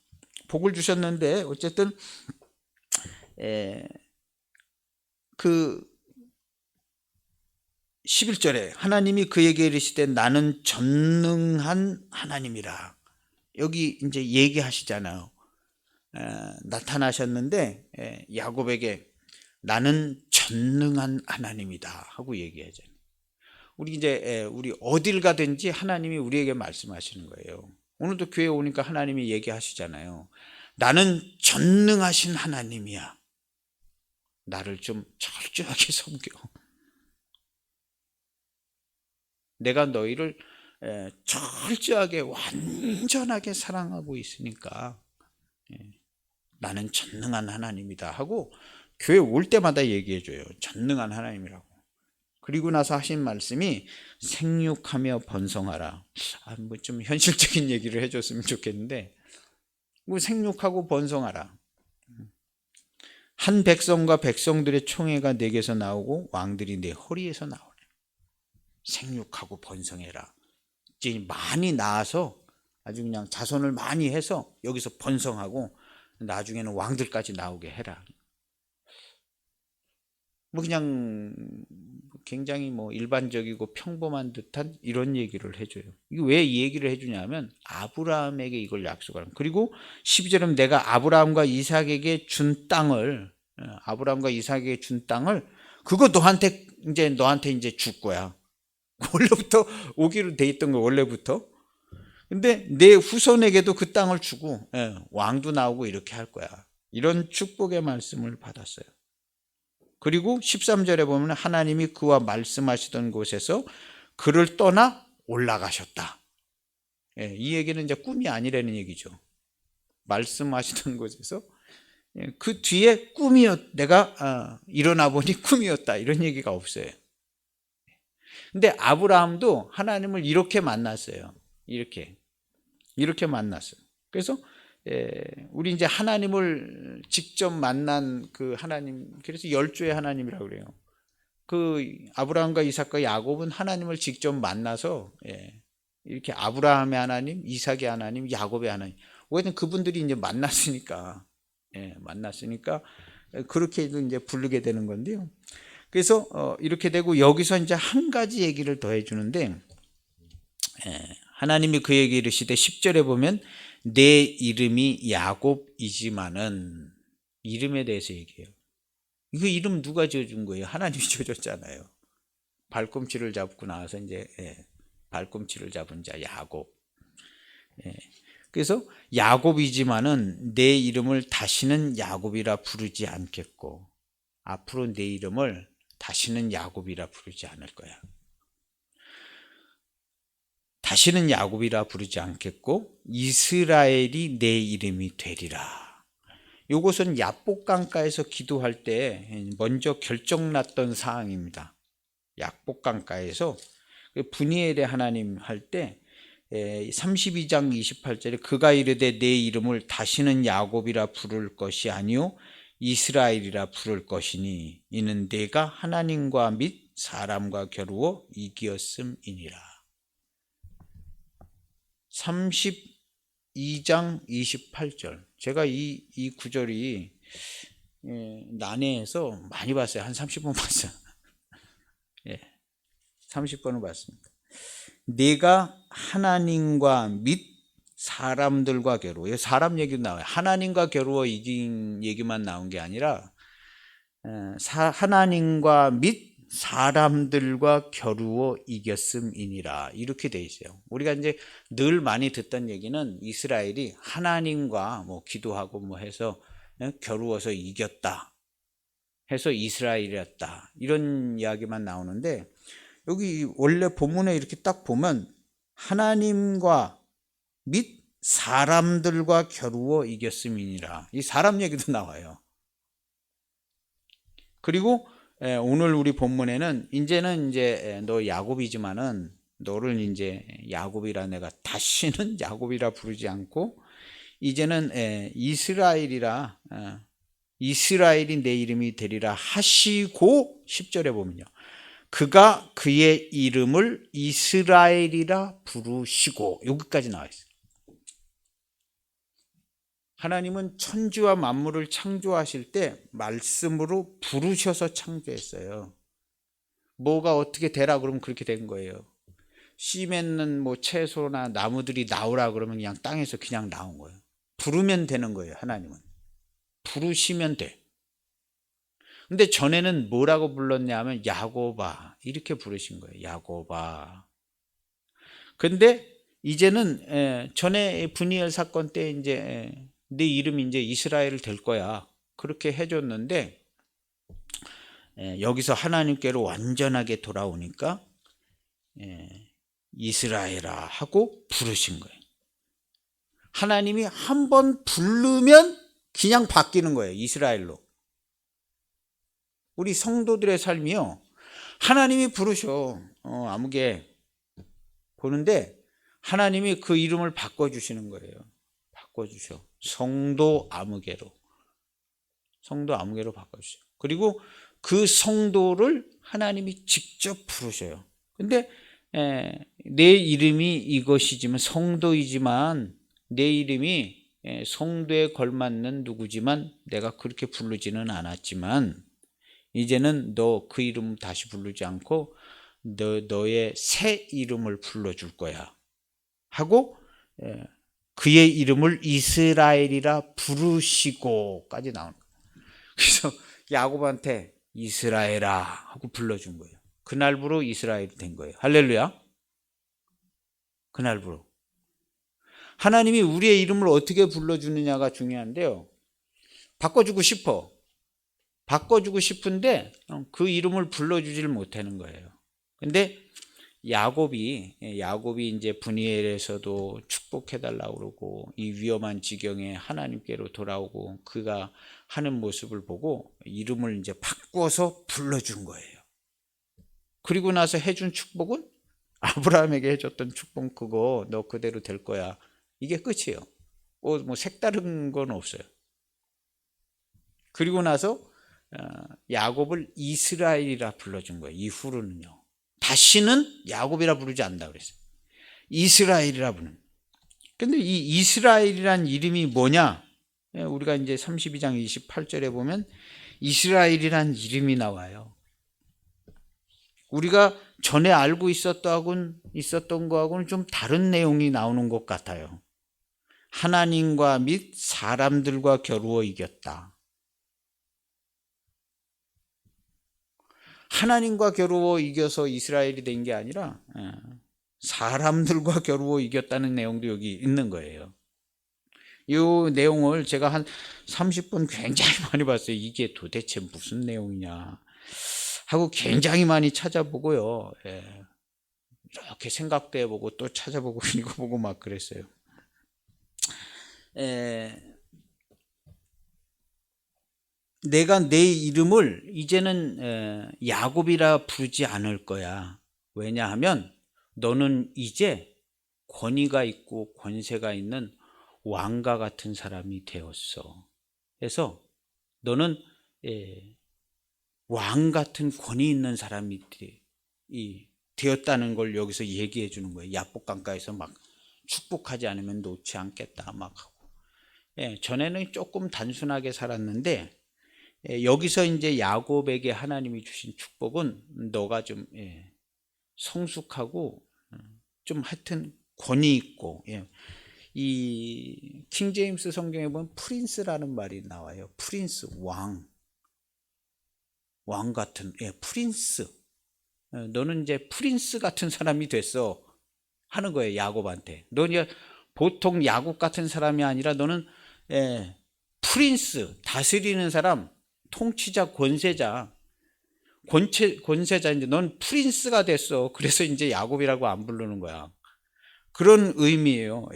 Speaker 1: 복을 주셨는데 어쨌든 그 11절에 하나님이 그에게 이르시되 나는 전능한 하나님이라. 여기 이제 얘기하시잖아요. 나타나셨는데 야곱에게 나는 전능한 하나님이다 하고 얘기하잖아요. 우리 어딜 가든지 하나님이 우리에게 말씀하시는 거예요. 오늘도 교회 오니까 하나님이 얘기하시잖아요. 나는 전능하신 하나님이야. 나를 좀 철저하게 섬겨. 내가 너희를 철저하게 완전하게 사랑하고 있으니까 나는 전능한 하나님이다 하고 교회 올 때마다 얘기해줘요. 전능한 하나님이라고. 그리고 나서 하신 말씀이 생육하며 번성하라. 뭐 좀 현실적인 얘기를 해줬으면 좋겠는데, 뭐 생육하고 번성하라. 한 백성과 백성들의 총회가 내게서 나오고 왕들이 내 허리에서 나오라. 생육하고 번성해라. 이제 많이 낳아서 아주 그냥 자손을 많이 해서 여기서 번성하고 나중에는 왕들까지 나오게 해라. 뭐 그냥 굉장히 뭐 일반적이고 평범한 듯한 이런 얘기를 해줘요. 이게 왜 이 얘기를 해주냐면 아브라함에게 이걸 약속하는. 그리고 12절은 내가 아브라함과 이삭에게 준 땅을, 그거 너한테 이제 줄 거야. 원래부터 오기로 돼 있던 거, 원래부터. 근데 내 후손에게도 그 땅을 주고 왕도 나오고 이렇게 할 거야. 이런 축복의 말씀을 받았어요. 그리고 13절에 보면 하나님이 그와 말씀하시던 곳에서 그를 떠나 올라가셨다. 이 얘기는 이제 꿈이 아니라는 얘기죠. 말씀하시던 곳에서 그 뒤에 내가 일어나 보니 꿈이었다, 이런 얘기가 없어요. 근데 아브라함도 하나님을 이렇게 만났어요. 이렇게 만났어요. 그래서 우리 이제 하나님을 직접 만난 그 하나님, 그래서 열조의 하나님이라고 그래요. 그 아브라함과 이삭과 야곱은 하나님을 직접 만나서 이렇게 아브라함의 하나님, 이삭의 하나님, 야곱의 하나님, 왜냐면 그분들이 이제 만났으니까 그렇게 이제 부르게 되는 건데요. 그래서 이렇게 되고, 여기서 이제 한 가지 얘기를 더 해주는데, 하나님이 그에게 이르시되 10절에 보면 내 이름이 야곱이지만은, 이름에 대해서 얘기해요. 이거 이름 누가 지어준 거예요? 하나님이 지어줬잖아요. 발꿈치를 잡고 나와서 이제 발꿈치를 잡은 자 야곱. 그래서 야곱이지만은 내 이름을 다시는 야곱이라 부르지 않겠고, 앞으로 내 이름을 다시는 야곱이라 부르지 않을 거야. 다시는 야곱이라 부르지 않겠고 이스라엘이 내 이름이 되리라. 이것은 약복강가에서 기도할 때 먼저 결정났던 사항입니다. 약복강가에서 브니엘의 하나님 할 때 32장 28절에 그가 이르되 내 이름을 다시는 야곱이라 부를 것이 아니요 이스라엘이라 부를 것이니 이는 내가 하나님과 및 사람과 겨루어 이기었음이니라. 32장 28절. 제가 이 구절이 난해해서 많이 봤어요. 한 30번 봤어요. 30번을 봤습니다. 내가 하나님과 및 사람들과 겨루어, 사람 얘기도 나와요. 하나님과 겨루어 이긴 얘기만 나온 게 아니라 하나님과 및 사람들과 겨루어 이겼음이니라, 이렇게 돼 있어요. 우리가 이제 늘 많이 듣던 얘기는 이스라엘이 하나님과 뭐 기도하고 뭐 해서 겨루어서 이겼다 해서 이스라엘이었다, 이런 이야기만 나오는데, 여기 원래 본문에 이렇게 딱 보면 하나님과 및 사람들과 겨루어 이겼음이니라, 이 사람 얘기도 나와요. 그리고 오늘 우리 본문에는 이제는 너 야곱이지만은 너를 이제 야곱이라 내가 다시는 야곱이라 부르지 않고 이제는 이스라엘이 내 이름이 되리라 하시고, 10절에 보면요, 그가 그의 이름을 이스라엘이라 부르시고, 여기까지 나와 있어요. 하나님은 천지와 만물을 창조하실 때 말씀으로 부르셔서 창조했어요. 뭐가 어떻게 되라 그러면 그렇게 된 거예요. 씨 맺는 뭐 채소나 나무들이 나오라 그러면 그냥 땅에서 그냥 나온 거예요. 부르면 되는 거예요. 하나님은 부르시면 돼. 근데 전에는 뭐라고 불렀냐면 야곱아, 이렇게 부르신 거예요. 야곱아. 근데 이제는 전에 브니엘 사건 때 이제 네 이름이 이제 이스라엘 될 거야, 그렇게 해줬는데 여기서 하나님께로 완전하게 돌아오니까 이스라엘아 하고 부르신 거예요. 하나님이 한번 부르면 그냥 바뀌는 거예요. 이스라엘로. 우리 성도들의 삶이요, 하나님이 부르셔 아무개 보는데 하나님이 그 이름을 바꿔주시는 거예요. 바꿔주셔. 성도 아무개로 바꿔주셔. 그리고 그 성도를 하나님이 직접 부르셔요. 근데 내 이름이 이것이지만, 성도이지만 내 이름이 성도에 걸맞는 누구지만 내가 그렇게 부르지는 않았지만 이제는 너 그 이름 다시 부르지 않고 너의 새 이름을 불러줄 거야 하고 그의 이름을 이스라엘이라 부르시고까지 나오는 거예요. 그래서 야곱한테 이스라엘아 하고 불러준 거예요. 그날부로 이스라엘이 된 거예요. 할렐루야. 그날부로. 하나님이 우리의 이름을 어떻게 불러주느냐가 중요한데요, 바꿔주고 싶어. 바꿔주고 싶은데 그 이름을 불러주질 못하는 거예요. 근데 야곱이 이제 분이엘에서도 축복해달라고 그러고 이 위험한 지경에 하나님께로 돌아오고 그가 하는 모습을 보고 이름을 이제 바꿔서 불러준 거예요. 그리고 나서 해준 축복은 아브라함에게 해줬던 축복, 그거 너 그대로 될 거야. 이게 끝이에요. 뭐 색다른 건 없어요. 그리고 나서 야곱을 이스라엘이라 불러준 거예요. 이후로는요. 다시는 야곱이라 부르지 않는다 그랬어요. 이스라엘이라 부르는. 근데 이 이스라엘이란 이름이 뭐냐? 우리가 이제 32장 28절에 보면 이스라엘이란 이름이 나와요. 우리가 전에 알고 있었던 거하고는 좀 다른 내용이 나오는 것 같아요. 하나님과 및 사람들과 겨루어 이겼다. 하나님과 겨루어 이겨서 이스라엘이 된 게 아니라 사람들과 겨루어 이겼다는 내용도 여기 있는 거예요. 이 내용을 제가 한 30분 굉장히 많이 봤어요. 이게 도대체 무슨 내용이냐 하고 굉장히 많이 찾아보고요. 이렇게 생각도 해보고 또 찾아보고 읽어보고 막 그랬어요. 내가 내 이름을 이제는 야곱이라 부르지 않을 거야. 왜냐하면 너는 이제 권위가 있고 권세가 있는 왕과 같은 사람이 되었어. 그래서 너는 왕 같은 권위 있는 사람이 되었다는 걸 여기서 얘기해 주는 거예요. 야복 강가에서 막 축복하지 않으면 놓지 않겠다 막 하고. 전에는 조금 단순하게 살았는데 여기서 이제 야곱에게 하나님이 주신 축복은 너가 좀 성숙하고 좀 하여튼 권위 있고, 이 킹제임스 성경에 보면 프린스라는 말이 나와요. 프린스, 왕 같은, 프린스. 너는 이제 프린스 같은 사람이 됐어 하는 거예요. 야곱한테. 너 이제 보통 야곱 같은 사람이 아니라 너는 프린스, 다스리는 사람, 통치자, 권세자, 이제 넌 프린스가 됐어. 그래서 이제 야곱이라고 안 부르는 거야. 그런 의미예요.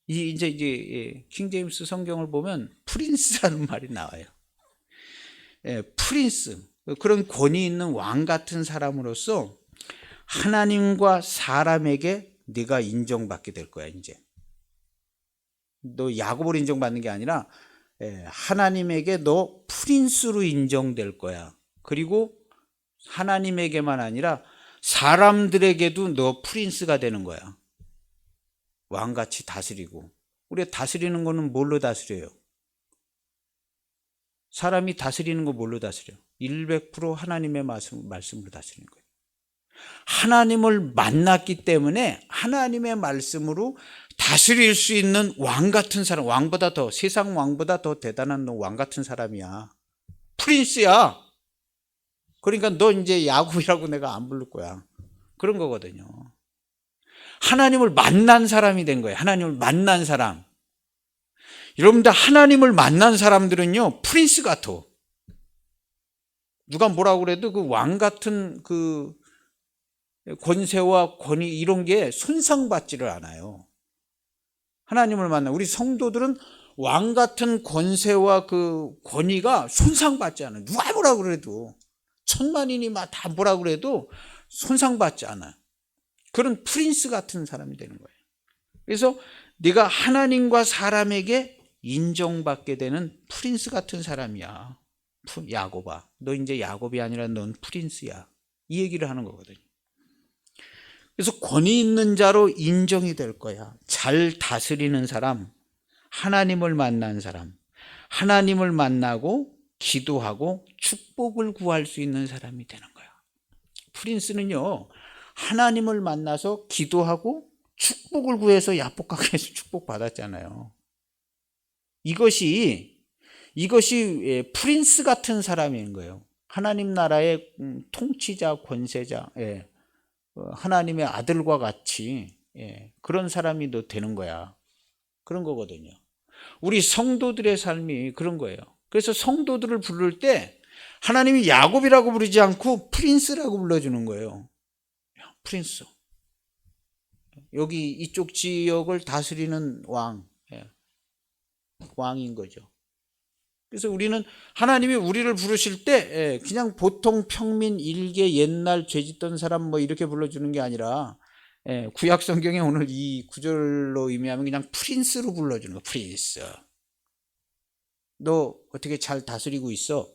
Speaker 1: 이제 킹제임스 성경을 보면 프린스라는 말이 나와요. 프린스, 그런 권위 있는 왕 같은 사람으로서 하나님과 사람에게 네가 인정받게 될 거야. 이제 너 야곱으로 인정받는 게 아니라 하나님에게 너 프린스로 인정될 거야. 그리고 하나님에게만 아니라 사람들에게도 너 프린스가 되는 거야. 왕같이 다스리고. 우리가 다스리는 거는 뭘로 다스려요? 사람이 다스리는 거 뭘로 다스려? 100% 하나님의 말씀으로 다스리는 거예요. 하나님을 만났기 때문에 하나님의 말씀으로 다스릴 수 있는 왕 같은 사람, 왕보다 더, 세상 왕보다 더 대단한 왕 같은 사람이야. 프린스야. 그러니까 너 이제 야곱이라고 내가 안 부를 거야. 그런 거거든요. 하나님을 만난 사람이 된 거예요. 하나님을 만난 사람. 여러분들 하나님을 만난 사람들은요, 프린스 같아. 누가 뭐라고 그래도 그 왕 같은 그 권세와 권위 이런 게 손상받지를 않아요. 하나님을 만나 우리 성도들은 왕 같은 권세와 그 권위가 손상받지 않아요. 누가 뭐라고 그래도 천만인이 막 다 뭐라고 그래도 손상받지 않아요. 그런 프린스 같은 사람이 되는 거예요. 그래서 네가 하나님과 사람에게 인정받게 되는 프린스 같은 사람이야. 야곱아, 너 이제 야곱이 아니라 넌 프린스야. 이 얘기를 하는 거거든요. 그래서 권위 있는 자로 인정이 될 거야. 잘 다스리는 사람, 하나님을 만난 사람, 하나님을 만나고 기도하고 축복을 구할 수 있는 사람이 되는 거야. 프린스는요, 하나님을 만나서 기도하고 축복을 구해서 야복강에서 축복받았잖아요. 이것이 프린스 같은 사람인 거예요. 하나님 나라의 통치자, 권세자, 하나님의 아들과 같이 그런 사람이 너 되는 거야. 그런 거거든요. 우리 성도들의 삶이 그런 거예요. 그래서 성도들을 부를 때 하나님이 야곱이라고 부르지 않고 프린스라고 불러주는 거예요. 프린스. 여기 이쪽 지역을 다스리는 왕, 왕인 거죠. 그래서 우리는 하나님이 우리를 부르실 때 그냥 보통 평민 일개 옛날 죄짓던 사람 뭐 이렇게 불러주는 게 아니라 구약 성경에 오늘 이 구절로 의미하면 그냥 프린스로 불러주는 거. 프린스. 너 어떻게 잘 다스리고 있어?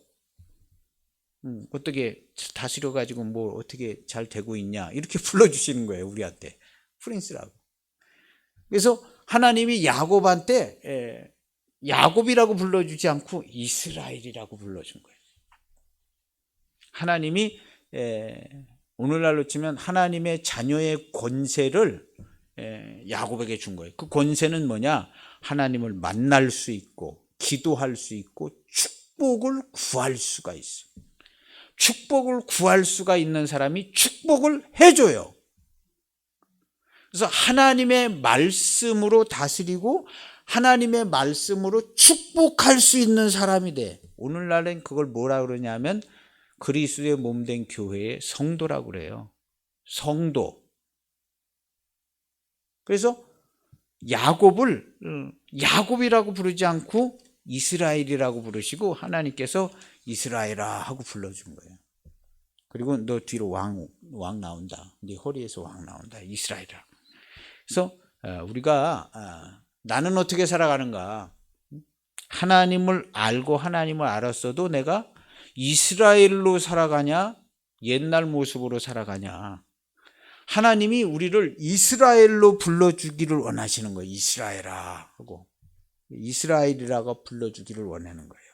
Speaker 1: 어떻게 다스려 가지고 뭐 어떻게 잘 되고 있냐? 이렇게 불러주시는 거예요, 우리한테. 프린스라고. 그래서 하나님이 야곱한테 야곱이라고 불러주지 않고 이스라엘이라고 불러준 거예요. 하나님이 오늘날로 치면 하나님의 자녀의 권세를 야곱에게 준 거예요. 그 권세는 뭐냐? 하나님을 만날 수 있고 기도할 수 있고 축복을 구할 수가 있어요. 축복을 구할 수가 있는 사람이 축복을 해줘요. 그래서 하나님의 말씀으로 다스리고 하나님의 말씀으로 축복할 수 있는 사람이 돼. 오늘날엔 그걸 뭐라 그러냐면 그리스도의 몸된 교회의 성도라고 그래요. 성도. 그래서 야곱을 야곱이라고 부르지 않고 이스라엘이라고 부르시고 하나님께서 이스라엘아 하고 불러준 거예요. 그리고 너 뒤로 왕 나온다. 네 허리에서 왕 나온다. 이스라엘아. 그래서 우리가 나는 어떻게 살아가는가? 하나님을 알고 하나님을 알았어도 내가 이스라엘로 살아가냐? 옛날 모습으로 살아가냐? 하나님이 우리를 이스라엘로 불러주기를 원하시는 거예요. 이스라엘아 하고 이스라엘이라고 불러주기를 원하는 거예요.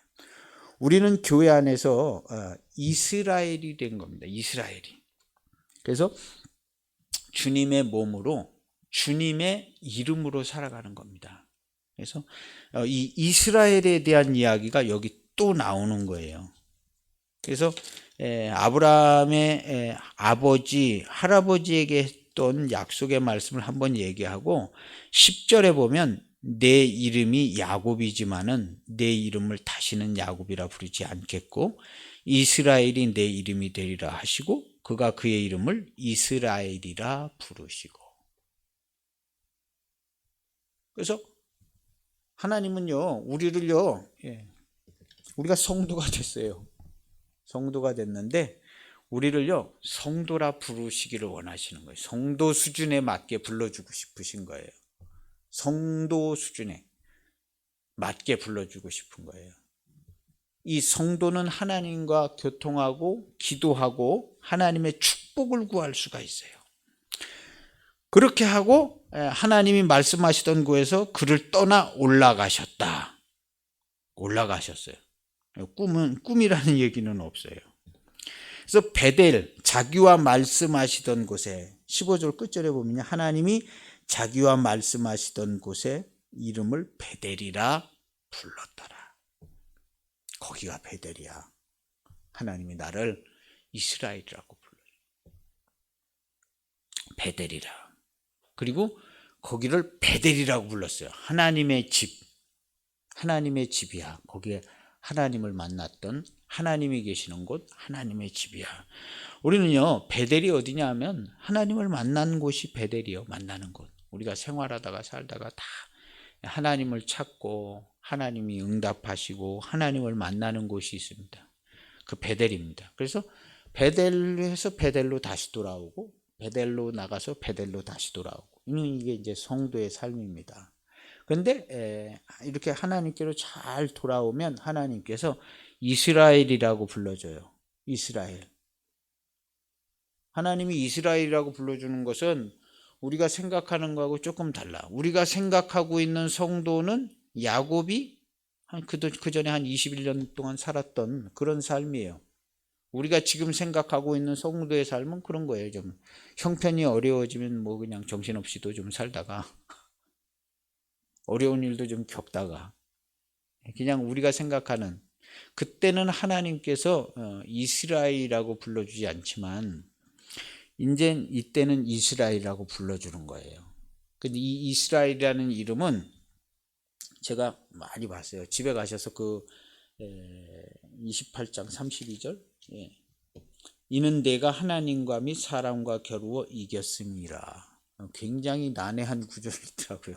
Speaker 1: 우리는 교회 안에서 이스라엘이 된 겁니다. 이스라엘이. 그래서 주님의 몸으로 주님의 이름으로 살아가는 겁니다. 그래서 이 이스라엘에 대한 이야기가 여기 또 나오는 거예요. 그래서 아브라함의 아버지, 할아버지에게 했던 약속의 말씀을 한번 얘기하고 10절에 보면 내 이름이 야곱이지만은 내 이름을 다시는 야곱이라 부르지 않겠고 이스라엘이 내 이름이 되리라 하시고 그가 그의 이름을 이스라엘이라 부르시고. 그래서 하나님은요 우리를요 우리가 성도가 됐어요. 성도가 됐는데 우리를요 성도라 부르시기를 원하시는 거예요. 성도 수준에 맞게 불러주고 싶으신 거예요. 성도 수준에 맞게 불러주고 싶은 거예요. 이 성도는 하나님과 교통하고 기도하고 하나님의 축복을 구할 수가 있어요. 그렇게 하고 하나님이 말씀하시던 곳에서 그를 떠나 올라가셨다. 올라가셨어요. 꿈이라는 얘기는 없어요. 그래서 베델, 자기와 말씀하시던 곳에 15절 끝절에 보면 하나님이 자기와 말씀하시던 곳에 이름을 베델이라 불렀더라. 거기가 베델이야. 하나님이 나를 이스라엘이라고 불러요. 베델이라. 그리고 거기를 베델이라고 불렀어요. 하나님의 집. 하나님의 집이야. 거기에 하나님을 만났던 하나님이 계시는 곳, 하나님의 집이야. 우리는요, 베델이 어디냐 하면 하나님을 만난 곳이 베델이요. 만나는 곳. 우리가 생활하다가 살다가 다 하나님을 찾고 하나님이 응답하시고 하나님을 만나는 곳이 있습니다. 그 베델입니다. 그래서 베델에서 베델로 다시 돌아오고 베델로 나가서 베델로 다시 돌아오고 이게 이제 성도의 삶입니다. 그런데 이렇게 하나님께로 잘 돌아오면 하나님께서 이스라엘이라고 불러줘요. 이스라엘. 하나님이 이스라엘이라고 불러주는 것은 우리가 생각하는 거하고 조금 달라. 우리가 생각하고 있는 성도는 야곱이 그 전에 한 21년 동안 살았던 그런 삶이에요. 우리가 지금 생각하고 있는 성도의 삶은 그런 거예요. 좀 형편이 어려워지면 뭐 그냥 정신없이도 좀 살다가 어려운 일도 좀 겪다가 그냥 우리가 생각하는 그때는 하나님께서 이스라엘이라고 불러주지 않지만 이제 이때는 이스라엘이라고 불러주는 거예요. 근데 이 이스라엘이라는 이름은 제가 많이 봤어요. 집에 가셔서 그 28장 32절 이는 내가 하나님과 및 사람과 겨루어 이겼음이라. 굉장히 난해한 구절이더라고요.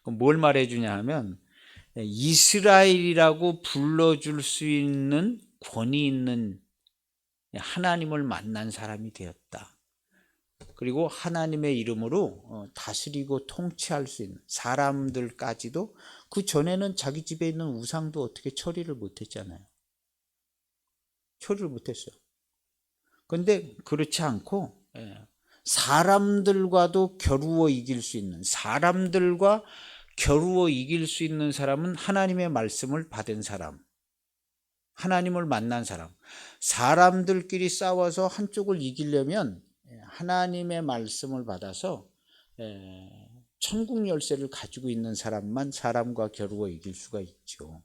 Speaker 1: 그럼 뭘 말해주냐 하면 이스라엘이라고 불러줄 수 있는 권위 있는 하나님을 만난 사람이 되었다. 그리고 하나님의 이름으로 다스리고 통치할 수 있는 사람들까지도, 그 전에는 자기 집에 있는 우상도 어떻게 처리를 못했잖아요. 처리를 못했어요. 그런데 그렇지 않고 사람들과도 겨루어 이길 수 있는, 사람들과 겨루어 이길 수 있는 사람은 하나님의 말씀을 받은 사람, 하나님을 만난 사람. 사람들끼리 싸워서 한쪽을 이기려면 하나님의 말씀을 받아서 천국 열쇠를 가지고 있는 사람만 사람과 겨루어 이길 수가 있죠.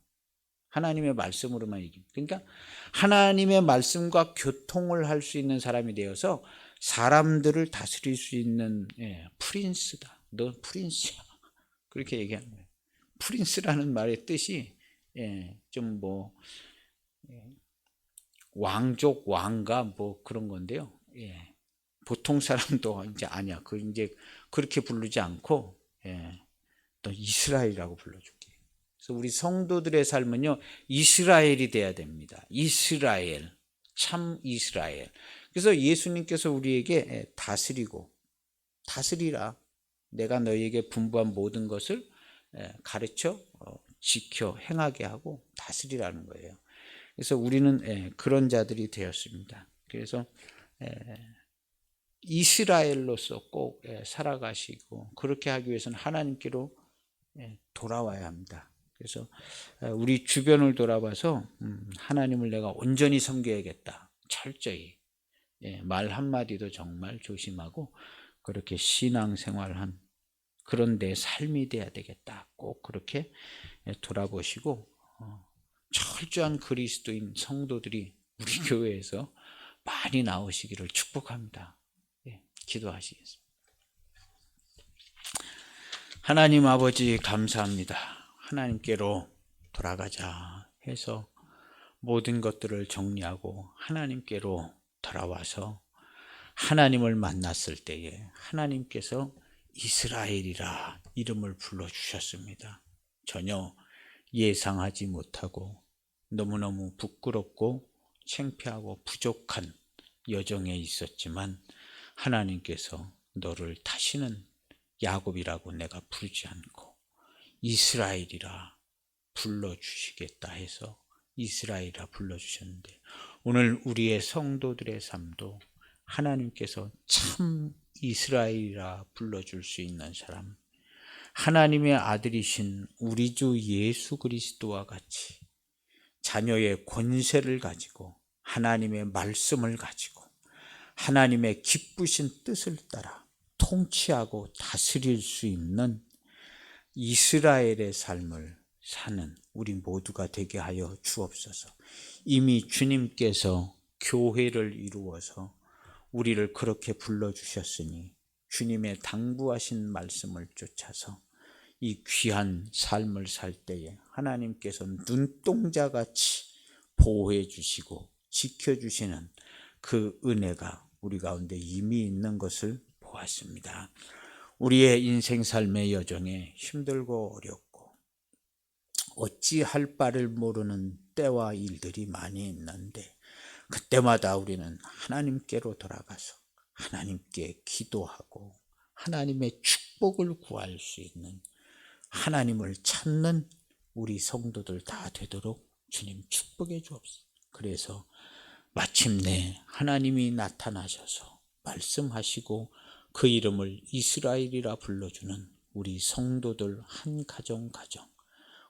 Speaker 1: 하나님의 말씀으로만 이깁니다. 그러니까 하나님의 말씀과 교통을 할 수 있는 사람이 되어서 사람들을 다스릴 수 있는 프린스다. 너 프린스야. 그렇게 얘기하는 거예요. 프린스라는 말의 뜻이 좀 뭐 왕족, 왕가 뭐 그런 건데요. 보통 사람도 이제 아니야. 그 이제 그렇게 부르지 않고 또 이스라엘이라고 불러줄게. 그래서 우리 성도들의 삶은요, 이스라엘이 돼야 됩니다. 이스라엘, 참 이스라엘. 그래서 예수님께서 우리에게 다스리라. 내가 너희에게 분부한 모든 것을 가르쳐 지켜 행하게 하고 다스리라는 거예요. 그래서 우리는 그런 자들이 되었습니다. 그래서 이스라엘로서 꼭 살아가시고, 그렇게 하기 위해서는 하나님께로 돌아와야 합니다. 그래서 우리 주변을 돌아봐서 하나님을 내가 온전히 섬겨야겠다. 철저히 말 한마디도 정말 조심하고 그렇게 신앙생활한 그런 내 삶이 돼야 되겠다. 꼭 그렇게 돌아보시고 철저한 그리스도인 성도들이 우리 교회에서 많이 나오시기를 축복합니다. 기도하시겠습니다. 하나님 아버지 감사합니다. 하나님께로 돌아가자 해서 모든 것들을 정리하고 하나님께로 돌아와서 하나님을 만났을 때에 하나님께서 이스라엘이라 이름을 불러주셨습니다. 전혀 예상하지 못하고 너무너무 부끄럽고 창피하고 부족한 여정에 있었지만 하나님께서 너를 다시는 야곱이라고 내가 부르지 않고 이스라엘이라 불러주시겠다 해서 이스라엘이라 불러주셨는데, 오늘 우리의 성도들의 삶도 하나님께서 참 이스라엘이라 불러줄 수 있는 사람, 하나님의 아들이신 우리 주 예수 그리스도와 같이 자녀의 권세를 가지고 하나님의 말씀을 가지고 하나님의 기쁘신 뜻을 따라 통치하고 다스릴 수 있는 이스라엘의 삶을 사는 우리 모두가 되게 하여 주옵소서. 이미 주님께서 교회를 이루어서 우리를 그렇게 불러주셨으니 주님의 당부하신 말씀을 쫓아서 이 귀한 삶을 살 때에 하나님께서 눈동자같이 보호해 주시고 지켜주시는 그 은혜가 우리 가운데 이미 있는 것을 보았습니다. 우리의 인생 삶의 여정에 힘들고 어렵고 어찌할 바를 모르는 때와 일들이 많이 있는데, 그때마다 우리는 하나님께로 돌아가서 하나님께 기도하고 하나님의 축복을 구할 수 있는, 하나님을 찾는 우리 성도들 다 되도록 주님 축복해 주옵소서. 그래서 마침내 하나님이 나타나셔서 말씀하시고 그 이름을 이스라엘이라 불러주는 우리 성도들 한 가정 가정,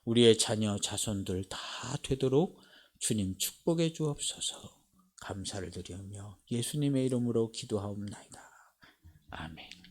Speaker 1: 우리의 자녀 자손들 다 되도록 주님 축복해 주옵소서. 감사를 드리며 예수님의 이름으로 기도하옵나이다. 아멘.